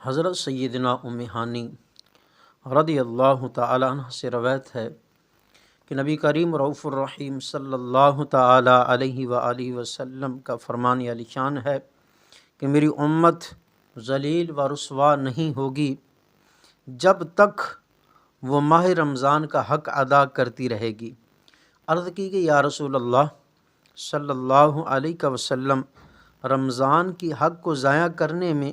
حضرت سیدنا ام ہانی رضی اللہ تعالیٰ عنہ سے روایت ہے کہ نبی کریم رؤوف الرحیم صلی اللہ تعالیٰ علیہ وآلہ وسلم کا فرمان عالی شان ہے کہ میری امت ذلیل و رسوا نہیں ہوگی جب تک وہ ماہ رمضان کا حق ادا کرتی رہے گی۔ عرض کی کہ یا رسول اللہ صلی اللہ علیہ وسلم، رمضان کی حق کو ضائع کرنے میں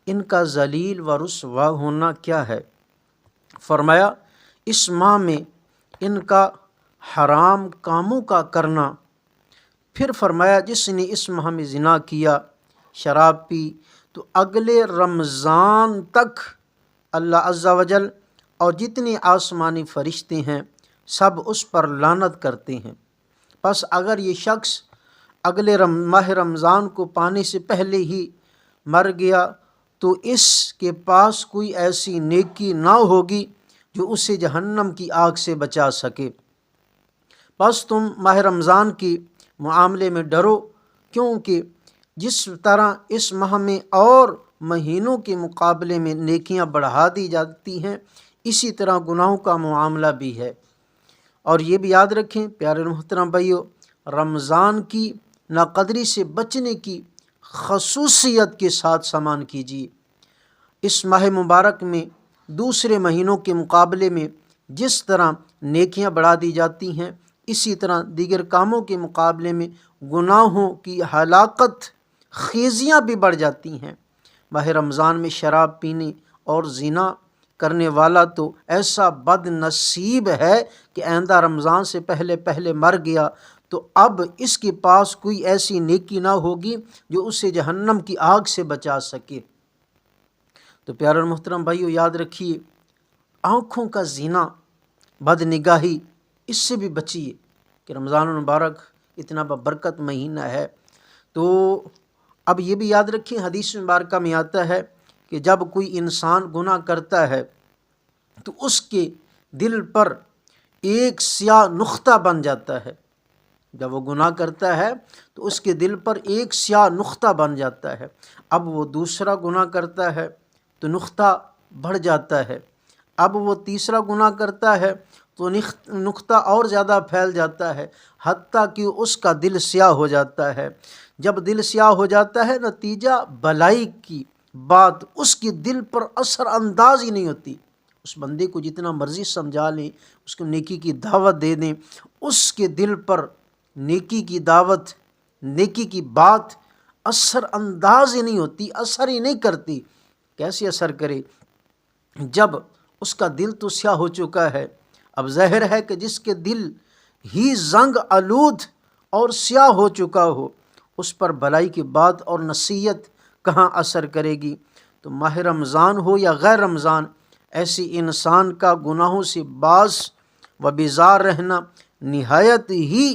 ان کا ذلیل و رسوا ہونا کیا ہے؟ فرمایا اس ماہ میں ان کا حرام کاموں کا کرنا۔ پھر فرمایا جس نے اس ماہ میں زنا کیا، شراب پی، تو اگلے رمضان تک اللہ عز و جل اور جتنے آسمانی فرشتے ہیں سب اس پر لعنت کرتے ہیں۔ پس اگر یہ شخص اگلے ماہ رمضان کو پانے سے پہلے ہی مر گیا تو اس کے پاس کوئی ایسی نیکی نہ ہوگی جو اسے جہنم کی آگ سے بچا سکے۔ بس تم ماہ رمضان کے معاملے میں ڈرو، کیونکہ جس طرح اس ماہ میں اور مہینوں کے مقابلے میں نیکیاں بڑھا دی جاتی ہیں، اسی طرح گناہوں کا معاملہ بھی ہے۔ اور یہ بھی یاد رکھیں پیارے محترم بھائیو، رمضان کی ناقدری سے بچنے کی خصوصیت کے ساتھ سامان کیجیے۔ اس ماہ مبارک میں دوسرے مہینوں کے مقابلے میں جس طرح نیکیاں بڑھا دی جاتی ہیں، اسی طرح دیگر کاموں کے مقابلے میں گناہوں کی ہلاکت خیزیاں بھی بڑھ جاتی ہیں۔ ماہ رمضان میں شراب پینے اور زنا کرنے والا تو ایسا بد نصیب ہے کہ آئندہ رمضان سے پہلے مر گیا تو اب اس کے پاس کوئی ایسی نیکی نہ ہوگی جو اسے جہنم کی آگ سے بچا سکے۔ تو پیارے محترم بھائیو یاد رکھیے، آنکھوں کا زنا، بد نگاہی، اس سے بھی بچیے کہ رمضان المبارک اتنا ببرکت مہینہ ہے۔ تو اب یہ بھی یاد رکھیں، حدیث مبارکہ میں آتا ہے کہ جب کوئی انسان گناہ کرتا ہے تو اس کے دل پر ایک سیاہ نقطہ بن جاتا ہے۔ جب وہ گناہ کرتا ہے تو اس کے دل پر ایک سیاہ نقطہ بن جاتا ہے۔ اب وہ دوسرا گناہ کرتا ہے تو نقطہ بڑھ جاتا ہے۔ اب وہ تیسرا گناہ کرتا ہے تو نقطہ اور زیادہ پھیل جاتا ہے، حتیٰ کہ اس کا دل سیاہ ہو جاتا ہے۔ جب دل سیاہ ہو جاتا ہے، نتیجہ بلائی کی بات اس کے دل پر اثر انداز ہی نہیں ہوتی۔ اس بندے کو جتنا مرضی سمجھا لیں، اس کو نیکی کی دعوت دے دیں، اس کے دل پر نیکی کی دعوت، نیکی کی بات اثر انداز ہی نہیں ہوتی، اثر ہی نہیں کرتی۔ کیسے اثر کرے جب اس کا دل تو سیاہ ہو چکا ہے؟ اب ظاہر ہے کہ جس کے دل ہی زنگ آلود اور سیاہ ہو چکا ہو، اس پر بلائی کی بات اور نصیحت کہاں اثر کرے گی؟ تو ماہ رمضان ہو یا غیر رمضان، ایسی انسان کا گناہوں سے باز و بیزار رہنا نہایت ہی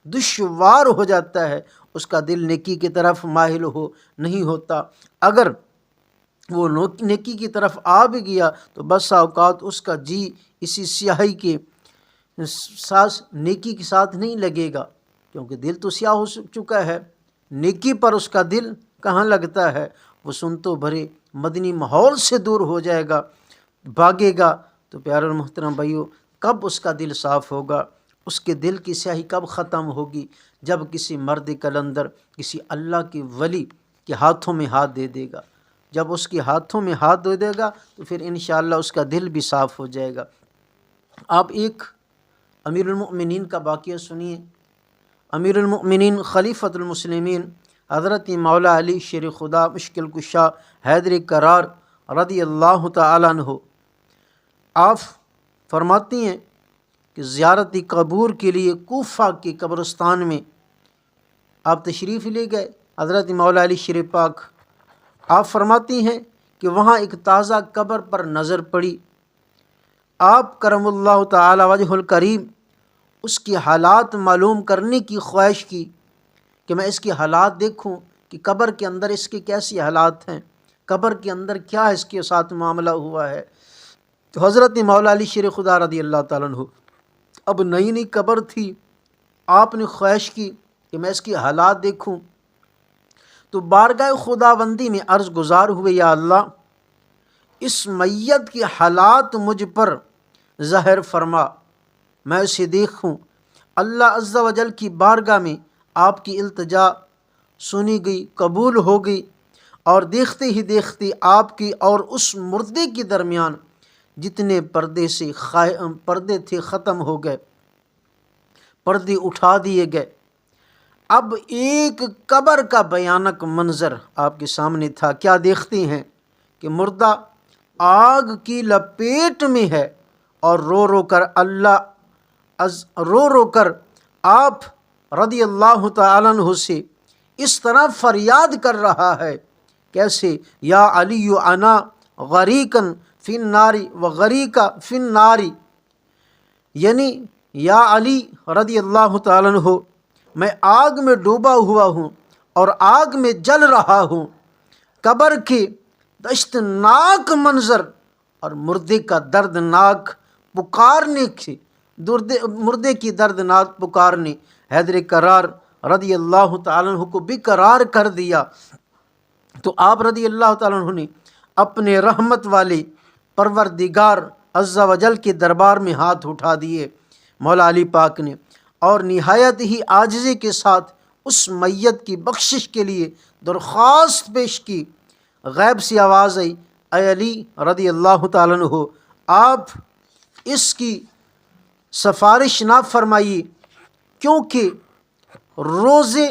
دشوار ہو جاتا ہے۔ اس کا دل نیکی کی طرف مائل نہیں ہوتا۔ اگر وہ نیکی کی طرف آ بھی گیا تو بس اوقات اس کا جی اسی سیاہی کے ساتھ، نیکی کے ساتھ نہیں لگے گا، کیونکہ دل تو سیاہ ہو چکا ہے۔ نیکی پر اس کا دل کہاں لگتا ہے؟ وہ سنتوں بھرے مدنی ماحول سے دور ہو جائے گا، بھاگے گا۔ تو پیارے محترم بھائیو، کب اس کا دل صاف ہوگا؟ اس کے دل کی سیاہی کب ختم ہوگی؟ جب کسی مرد کلندر، کسی اللہ کے ولی کے ہاتھوں میں ہاتھ دے دے گا۔ جب اس کے ہاتھوں میں ہاتھ دے دے گا تو پھر انشاءاللہ اس کا دل بھی صاف ہو جائے گا۔ آپ ایک امیر المؤمنین کا واقعہ سنیے۔ امیر المؤمنین خلیفۃ المسلمین حضرت مولا علی شیر خدا مشکل کشا حیدر کرار رضی اللہ تعالیٰ عنہ، آپ فرماتی ہیں کہ زیارت قبور کے لیے کوفہ کے قبرستان میں آپ تشریف لے گئے، حضرت مولا علی شیر پاک۔ آپ فرماتی ہیں کہ وہاں ایک تازہ قبر پر نظر پڑی۔ آپ کرم اللہ تعالی وجہ الکریم اس کی حالات معلوم کرنے کی خواہش کی کہ میں اس کی حالات دیکھوں کہ قبر کے اندر اس کے کیسی حالات ہیں، قبر کے اندر کیا اس کے ساتھ معاملہ ہوا ہے۔ تو حضرت مولا علی شیر خدا رضی اللہ تعالیٰ عنہ، اب نئی قبر تھی، آپ نے خواہش کی کہ میں اس کی حالات دیکھوں۔ تو بارگاہ خداوندی میں عرض گزار ہوئے، یا اللہ، اس میت کی حالات مجھ پر ظاہر فرما، میں اسے دیکھوں۔ اللہ عز و جل کی بارگاہ میں آپ کی التجا سنی گئی، قبول ہو گئی، اور دیکھتے ہی دیکھتے آپ کی اور اس مردے کے درمیان جتنے پردے تھے ختم ہو گئے، پردے اٹھا دیے گئے۔ اب ایک قبر کا بھیانک منظر آپ کے سامنے تھا۔ کیا دیکھتے ہیں کہ مردہ آگ کی لپیٹ میں ہے، اور رو رو کر آپ رضی اللہ تعالیٰ عنہ سے اس طرح فریاد کر رہا ہے، کیسے؟ یا علی انا غریقن فی النار و غریق فی النار، یعنی یا علی رضی اللہ تعالیٰ عنہ، میں آگ میں ڈوبا ہوا ہوں اور آگ میں جل رہا ہوں۔ قبر کے دشتناک منظر اور مردے کا دردناک پکارنے سے، مردے کی دردناک پکارنے حیدر کرار رضی اللہ تعالیٰ عنہ کو بھی قرار کر دیا۔ تو آپ رضی اللہ تعالیٰ عنہ نے اپنے رحمت والے پروردگار عز و جل کے دربار میں ہاتھ اٹھا دیے مولا علی پاک نے، اور نہایت ہی عاجزی کے ساتھ اس میت کی بخشش کے لیے درخواست پیش کی۔ غیب سے آواز آئی، اے علی رضی اللہ تعالیٰ عنہ، آپ اس کی سفارش نہ فرمائیے، کیونکہ روزے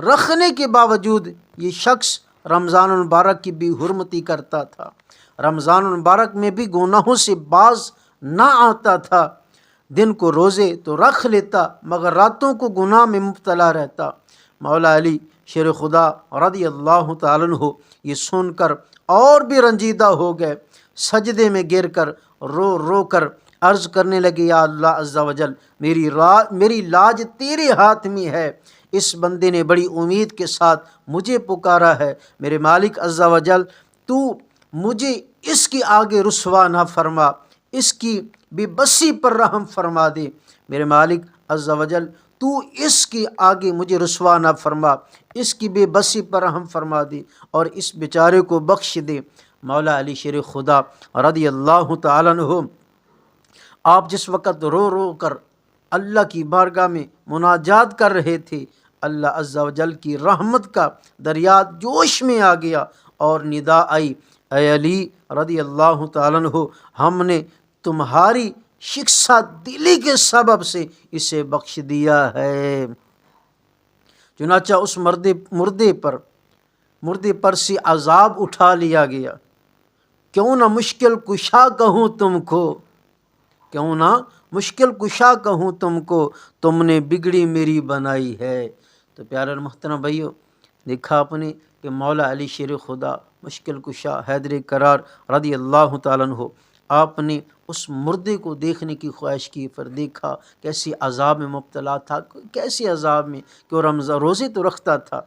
رکھنے کے باوجود یہ شخص رمضان المبارک کی بے حرمتی کرتا تھا، رمضان المبارک میں بھی گناہوں سے باز نہ آتا تھا۔ دن کو روزے تو رکھ لیتا مگر راتوں کو گناہ میں مبتلا رہتا۔ مولا علی شیر خدا رضی اللہ تعالیٰ عنہ یہ سن کر اور بھی رنجیدہ ہو گئے، سجدے میں گر کر رو رو کر عرض کرنے لگے، یا اللہ عز و جل، میری لاج تیرے ہاتھ میں ہے، اس بندے نے بڑی امید کے ساتھ مجھے پکارا ہے، میرے مالک عز و جل، تو مجھے اس کے آگے رسوا نہ فرما، اس کی بے بسی پر رحم فرما دے، میرے مالک عز و جل، تو اس کے آگے مجھے رسوا نہ فرما، اس کی بے بسی پر رحم فرما دے اور اس بیچارے کو بخش دے۔ مولا علی شیر خدا رضی اللہ تعالیٰ عنہ آپ جس وقت رو رو کر اللہ کی بارگاہ میں مناجات کر رہے تھے، اللہ عز و جل کی رحمت کا دریا جوش میں آ گیا اور ندا آئی، اے علی رضی اللہ تعالیٰ عنہ، ہم نے تمہاری شکستہ دلی کے سبب سے اسے بخش دیا ہے۔ چنانچہ اس مردے پر سے عذاب اٹھا لیا گیا۔ کیوں نہ مشکل کشا کہوں تم کو، کیوں نہ مشکل کشا کہوں تم کو، تم نے بگڑی میری بنائی ہے۔ تو پیارے اور محترم بھائیو، دیکھا آپ نے کہ مولا علی شیر خدا مشکل کشا حیدر کرار رضی اللہ تعالیٰ عنہ، آپ نے اس مردے کو دیکھنے کی خواہش کی، پھر دیکھا کیسی عذاب میں مبتلا تھا، کیسی عذاب میں کہ وہ روزے تو رکھتا تھا،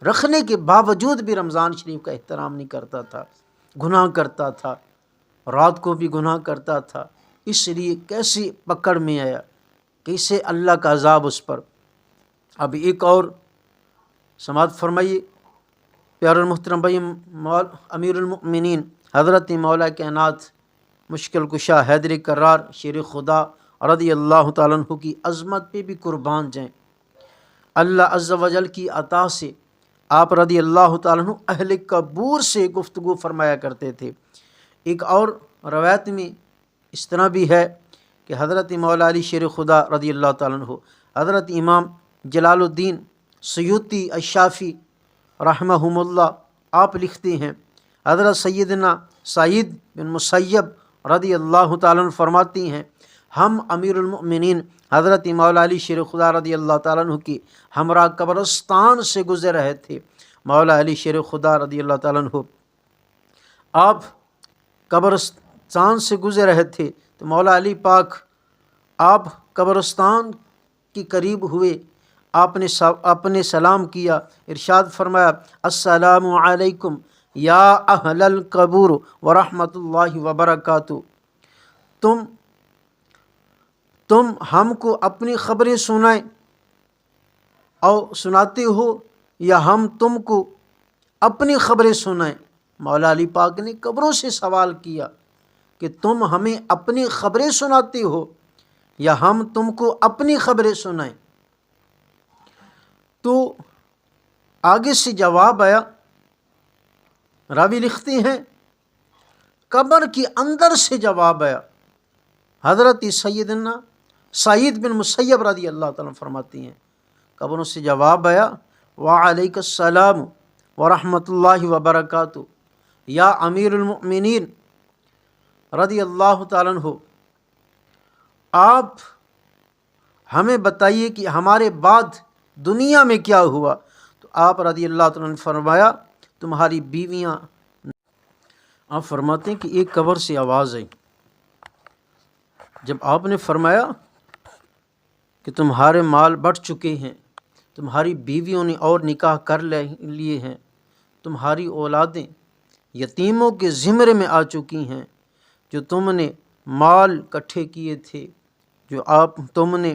رکھنے کے باوجود بھی رمضان شریف کا احترام نہیں کرتا تھا، گناہ کرتا تھا، رات کو بھی گناہ کرتا تھا، اس لیے کیسی پکڑ میں آیا، کیسے اللہ کا عذاب اس پر۔ اب ایک اور سماعت فرمائیے پیارے اور محترم بھائی، امیر المؤمنین حضرت مولا کائنات مشکل کشا حیدر کرار شیر خدا رضی اللہ تعالیٰ عنہ کی عظمت پہ بھی قربان جائیں۔ اللہ عز و جل کی عطا سے آپ رضی اللہ تعالیٰ عنہ اہل قبور سے گفتگو فرمایا کرتے تھے۔ ایک اور روایت میں اس طرح بھی ہے کہ حضرت مولا علی شیر خدا رضی اللہ تعالیٰ عنہ، حضرت امام جلال الدین سیوطی الشافعی رحمہم اللہ، آپ لکھتے ہیں، حضرت سیدنا سعید بن مسیب رضی اللہ تعالیٰ عنہ فرماتی ہیں، ہم امیر المؤمنین حضرت مولا علی شیر خدا رضی اللہ تعالیٰ عنہ کی ہمراہ قبرستان سے گزر رہے تھے۔ مولا علی شیر خدا رضی اللہ تعالیٰ عنہ آپ قبرستان سے گزر رہے تھے تو مولا علی پاک آپ قبرستان کے قریب ہوئے، آپ نے سلام کیا، ارشاد فرمایا، السلام علیکم یا اہل القبور ورحمۃ اللہ وبرکاتہ، تم ہم کو اپنی خبریں سنائیں اور سناتے ہو یا ہم تم کو اپنی خبریں سنائیں؟ مولا علی پاک نے قبروں سے سوال کیا کہ تم ہمیں اپنی خبریں سناتے ہو یا ہم تم کو اپنی خبریں سنائیں؟ تو آگے سے جواب آیا، راوی لکھتے ہیں قبر کے اندر سے جواب آیا۔ حضرت سیدنا سعید بن مسیب رضی اللہ تعالیٰ فرماتے ہیں قبروں سے جواب آیا، وعلیک السلام ورحمۃ اللہ وبرکاتہ یا امیر المؤمنین رضی اللہ تعالیٰ عنہ، آپ ہمیں بتائیے کہ ہمارے بعد دنیا میں کیا ہوا؟ تو آپ رضی اللہ تعالیٰ نے فرمایا تمہاری بیویاں۔ آپ فرماتے ہیں کہ ایک قبر سے آواز آئی، جب آپ نے فرمایا کہ تمہارے مال بڑھ چکے ہیں، تمہاری بیویوں نے اور نکاح کر لیے ہیں، تمہاری اولادیں یتیموں کے زمرے میں آ چکی ہیں، جو تم نے مال اکٹھے کیے تھے، تم نے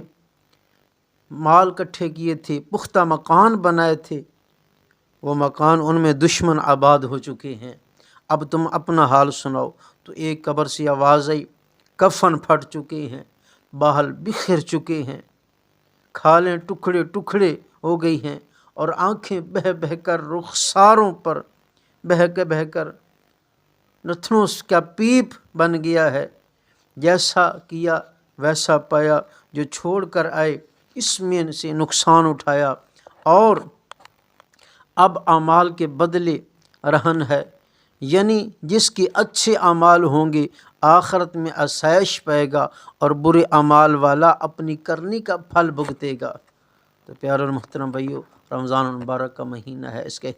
مال اکٹھے کیے تھے، پختہ مکان بنائے تھے، وہ مکان ان میں دشمن آباد ہو چکے ہیں، اب تم اپنا حال سناؤ۔ تو ایک قبر سے آواز آئی، کفن پھٹ چکے ہیں، باہل بکھر چکے ہیں، کھالیں ٹکڑے ٹکڑے ہو گئی ہیں، اور آنکھیں بہہ بہہ کر رخساروں پر بہہ کر نتنوں کا پیپ بن گیا ہے، جیسا کیا ویسا پایا، جو چھوڑ کر آئے اس میں سے نقصان اٹھایا، اور اب اعمال کے بدلے رہن ہے، یعنی جس کے اچھے اعمال ہوں گے آخرت میں آسائش پائے گا، اور برے اعمال والا اپنی کرنی کا پھل بھگتے گا۔ تو پیارے اور محترم بھائیو، رمضان المبارک کا مہینہ ہے، اس کے